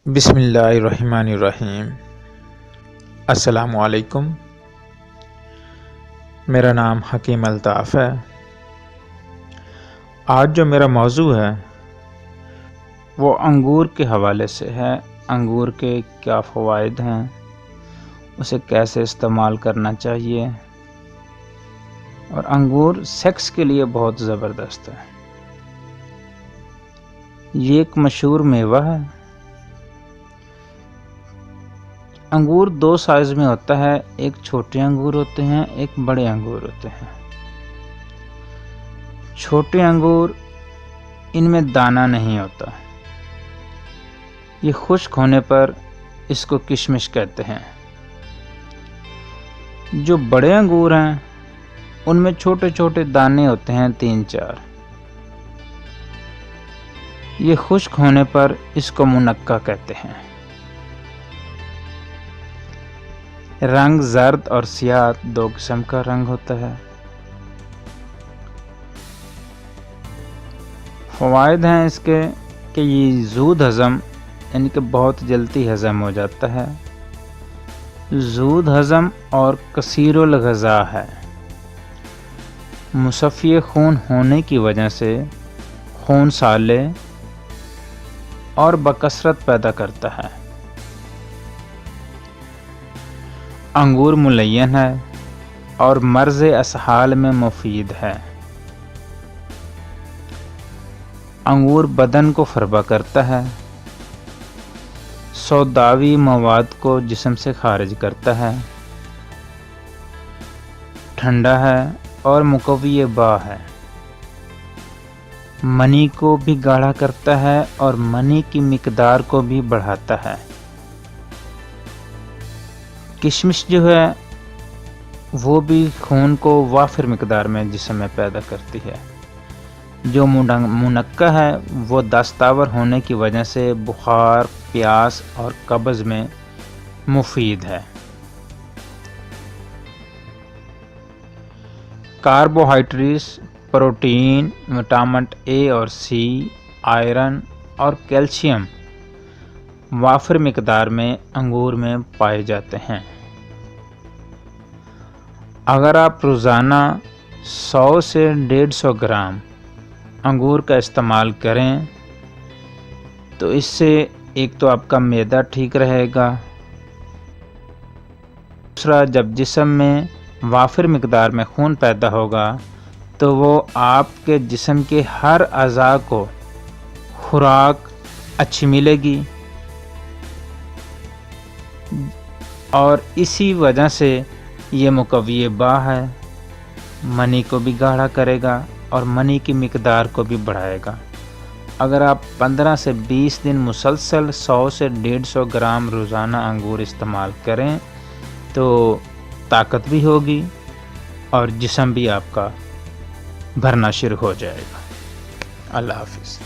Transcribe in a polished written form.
بسم اللہ الرحمن الرحیم۔ السلام علیکم، میرا نام حکیم الطاف ہے۔ آج جو میرا موضوع ہے وہ انگور کے حوالے سے ہے۔ انگور کے کیا فوائد ہیں، اسے کیسے استعمال کرنا چاہیے، اور انگور سیکس کے لیے بہت زبردست ہے۔ یہ ایک مشہور میوہ ہے۔ انگور دو سائز میں ہوتا ہے، ایک چھوٹے انگور ہوتے ہیں، ایک بڑے انگور ہوتے ہیں۔ چھوٹے انگور ان میں دانہ نہیں ہوتا، یہ خشک ہونے پر اس کو کشمش کہتے ہیں۔ جو بڑے انگور ہیں ان میں چھوٹے چھوٹے دانے ہوتے ہیں، 3-4۔ یہ خشک ہونے پر اس کو منقع کہتے ہیں۔ رنگ زرد اور سیاہ دو قسم کا رنگ ہوتا ہے۔ فوائد ہیں اس کے کہ یہ زود ہضم، یعنی کہ بہت جلدی ہضم ہو جاتا ہے، زود ہضم اور کثیر الغذا ہے۔ مصفی خون ہونے کی وجہ سے خون سالے اور بکثرت پیدا کرتا ہے۔ انگور ملین ہے اور مرض اسہال میں مفید ہے۔ انگور بدن کو فربہ کرتا ہے، سوداوی مواد کو جسم سے خارج کرتا ہے، ٹھنڈا ہے اور مقوی باء ہے، منی کو بھی گاڑھا کرتا ہے اور منی کی مقدار کو بھی بڑھاتا ہے۔ کشمش جو ہے وہ بھی خون کو وافر مقدار میں جسم میں پیدا کرتی ہے۔ جو منقع ہے وہ دستاور ہونے کی وجہ سے بخار، پیاس اور قبض میں مفید ہے۔ کاربوہائیڈریٹس، پروٹین، وٹامن اے اور سی، آئرن اور کیلشیم وافر مقدار میں انگور میں پائے جاتے ہیں۔ اگر آپ روزانہ 100 سے 150 گرام انگور کا استعمال کریں تو اس سے ایک تو آپ کا معدہ ٹھیک رہے گا، دوسرا جب جسم میں وافر مقدار میں خون پیدا ہوگا تو وہ آپ کے جسم کے ہر اعضاء کو خوراک اچھی ملے گی، اور اسی وجہ سے یہ مقوی باء ہے، منی کو بھی گاڑھا کرے گا اور منی کی مقدار کو بھی بڑھائے گا۔ اگر آپ 15 سے 20 دن مسلسل 100 سے 150 گرام روزانہ انگور استعمال کریں تو طاقت بھی ہوگی اور جسم بھی آپ کا بھرنا شروع ہو جائے گا۔ اللہ حافظ۔